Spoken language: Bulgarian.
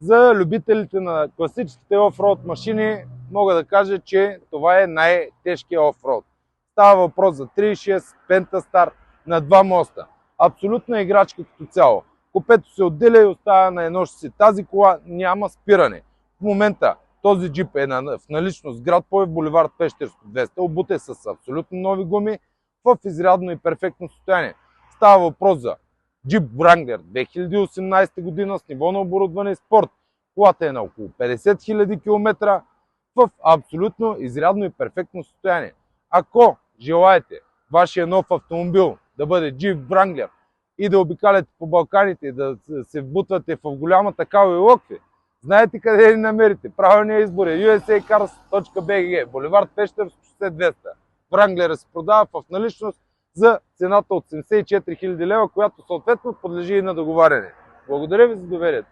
За любителите на класическите офроуд машини мога да кажа, че това е най-тежкият офроуд. Става въпрос за 3.6 Pentastar на 2 моста. Абсолютна играчка като цяло. Купето се отделя и остава на едно шосе. Тази кола няма спиране. В момента този джип е в наличност град Пловдив, булевард Пещерско 200. Обут е с абсолютно нови гуми в изрядно и перфектно състояние. Става въпрос за Jeep Wrangler 2018 година с ниво на оборудване и спорт. Колата е на около 50 000 км в абсолютно изрядно и перфектно състояние. Ако желаете вашия нов автомобил да бъде Jeep Wrangler и да обикаляте по Балканите и да се вбутвате в голямата Кал и Локви, знаете къде ли намерите? Правилният избор е usacars.bg, булевард Пещерско шосе 200. Wrangler се продава в наличност за цената от 74 000 лева, която съответно подлежи и на договаряне. Благодаря ви за доверието.